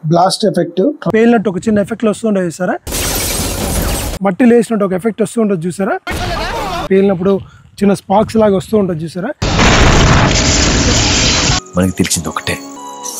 Blast effect పేలినట్టు ఒక చిన్న effect వస్తుండే చూసారా, మట్టి లేసినట్టు ఒక ఎఫెక్ట్ వస్తూ ఉంటుంది చూసారా, పేలినప్పుడు చిన్న స్పార్క్స్ లాగా వస్తూ ఉంటుంది చూసారా. మనకి తెలిసింది ఒకటే,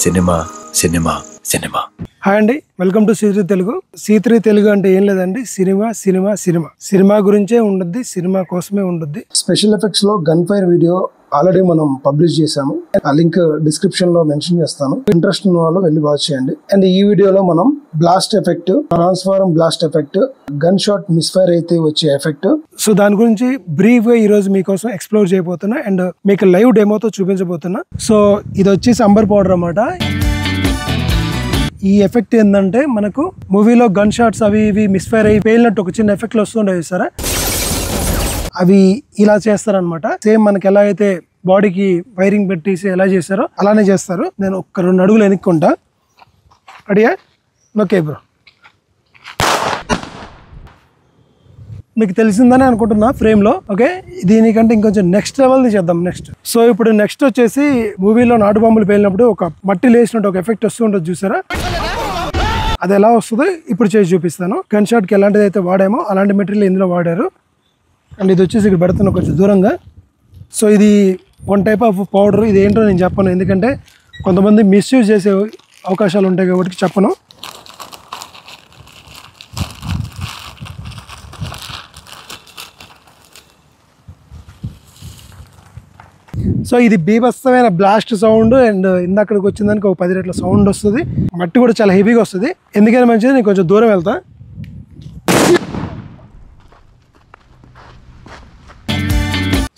సినిమా సినిమా సినిమా. హాయ్ అండి, welcome to C3 Telugu. C3 Telugu అంటే ఏం లేదండి, సినిమా సినిమా సినిమా. సినిమా గురించే ఉండద్ది, సినిమా కోసమే ఉండద్ది. స్పెషల్ ఎఫెక్ట్స్ లో గన్ ఫైర్ వీడియో ఆల్రెడీ మనం పబ్లిష్ చేసాము. ఆ లింక్ డిస్క్రిప్షన్ లో మెన్షన్ చేస్తాను. ఇంట్రెస్ట్ ఉన్న వాళ్ళు వెళ్ళి వాచ్ చేయండి. అండ్ ఈ వీడియోలో మనం blast effect, transform blast effect, gun shot misfire అయితే వచ్చే ఎఫెక్ట్, సో దాని గురించి బ్రీఫ్ గా ఈ రోజు మీకోసం ఎక్స్ప్లోర్ చేయబోతున్నా అండ్ మీకు లైవ్ డెమోతో చూపించబోతున్నా. సో ఇది వచ్చేసి అంబర్ పౌడర్ అన్నమాట. ఈ ఎఫెక్ట్ ఏంటంటే మనకు మూవీలో గన్ షాట్స్ అవి ఇవి మిస్ఫైర్ అయి పేలినట్టు ఒక చిన్న ఎఫెక్ట్లు వస్తుండే సరే, అవి ఇలా చేస్తారనమాట. సేమ్ మనకి ఎలా అయితే బాడీకి వైరింగ్ పెట్టేసి ఎలా చేస్తారో అలానే చేస్తారు. నేను ఒక 2 అడుగులు వెనుక్కుంటా. అడిగా ఓకే బ్రో, మీకు తెలిసిందని అనుకుంటున్నా ఫ్రేమ్ లో. ఓకే, దీనికంటే ఇంకొంచెం నెక్స్ట్ లెవెల్ చేద్దాం నెక్స్ట్. సో ఇప్పుడు నెక్స్ట్ వచ్చేసి మూవీలో నాటు బాంబులు పేలినప్పుడు ఒక మట్టి లేసినట్టు ఒక ఎఫెక్ట్ వస్తూ ఉంటుంది చూసారా, అది ఎలా వస్తుందో ఇప్పుడు చేసి చూపిస్తాను. గన్ షాట్ కి ఎలాంటిది అయితే వాడామో అలాంటి మెటీరియల్ ఇందులో వాడారు. అండ్ ఇది వచ్చేసి ఇక్కడ పెడుతున్నా కొంచెం దూరంగా. సో ఇది 1 టైప్ ఆఫ్ పౌడర్. ఇది ఏంటో నేను చెప్పను, ఎందుకంటే కొంతమంది మిస్యూజ్ చేసే అవకాశాలు ఉంటాయి కాబట్టి చెప్పను. సో ఇది బీభత్సమైన బ్లాస్ట్ సౌండ్ అండ్ ఇందాకడికి వచ్చిందానికి ఒక 10 రెట్ల సౌండ్ వస్తుంది. మట్టి కూడా చాలా హెవీగా వస్తుంది. ఎందుకని మంచిది, నేను కొంచెం దూరం వెళ్తా.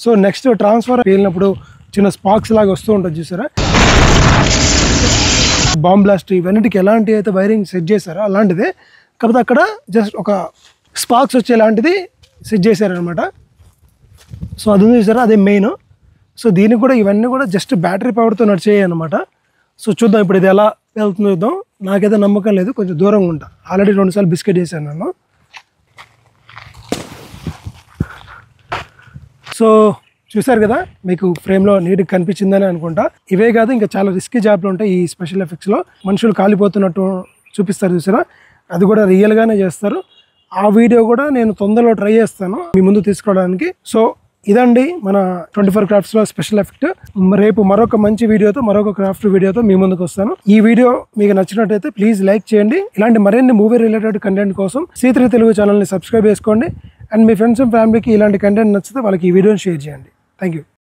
సో నెక్స్ట్ ట్రాన్స్ఫర్ పేలినప్పుడు చిన్న స్పార్క్స్ లాగా వస్తూ ఉంటుంది చూసారా, బాంబ్ బ్లాస్ట్ ఇవన్నిటికి ఎలాంటి అయితే వైరింగ్ సెట్ చేశారో అలాంటిదే, కాకపోతే అక్కడ జస్ట్ ఒక స్పార్క్స్ వచ్చేలాంటిది సెట్ చేశారనమాట. సో అది ఉంది చూసారా, అదే మెయిన్. సో దీనికి కూడా ఇవన్నీ కూడా జస్ట్ బ్యాటరీ పవర్తో నడిచేయి అనమాట. సో చూద్దాం ఇప్పుడు ఇది ఎలా వెళ్తుందో చూద్దాం. నాకైతే నమ్మకం లేదు, కొంచెం దూరంగా ఉంటా. ఆల్రెడీ 2 సార్లు బిస్కెట్ చేశాను నేను. సో చూసారు కదా, మీకు ఫ్రేమ్లో నీట్గా కనిపించిందని అనుకుంటా. ఇవే కాదు, ఇంకా చాలా రిస్కీ జాబ్లు ఉంటాయి ఈ స్పెషల్ ఎఫెక్ట్స్లో. మనుషులు కాలిపోతున్నట్టు చూపిస్తారు చూసారా, అది కూడా రియల్గానే చేస్తారు. ఆ వీడియో కూడా నేను తొందరలో ట్రై చేస్తాను మీ ముందు తీసుకోవడానికి. సో ఇదండి మన 24 క్రాఫ్ట్స్ లో స్పెషల్ ఎఫెక్ట్. రేపు మరొక మంచి వీడియోతో, మరొక క్రాఫ్ట్ వీడియోతో మీ ముందుకు వస్తాను. ఈ వీడియో మీకు నచ్చినట్టయితే ప్లీజ్ లైక్ చేయండి. ఇలాంటి మరిన్ని మూవీ రిలేటెడ్ కంటెంట్ కోసం C3 తెలుగు ఛానల్ని సబ్స్క్రైబ్ చేసుకోండి. అండ్ మీ ఫ్రెండ్స్ అండ్ ఫ్యామిలీకి ఇలాంటి కంటెంట్ నచ్చితే వాళ్ళకి ఈ వీడియోని షేర్ చేయండి. Thank you.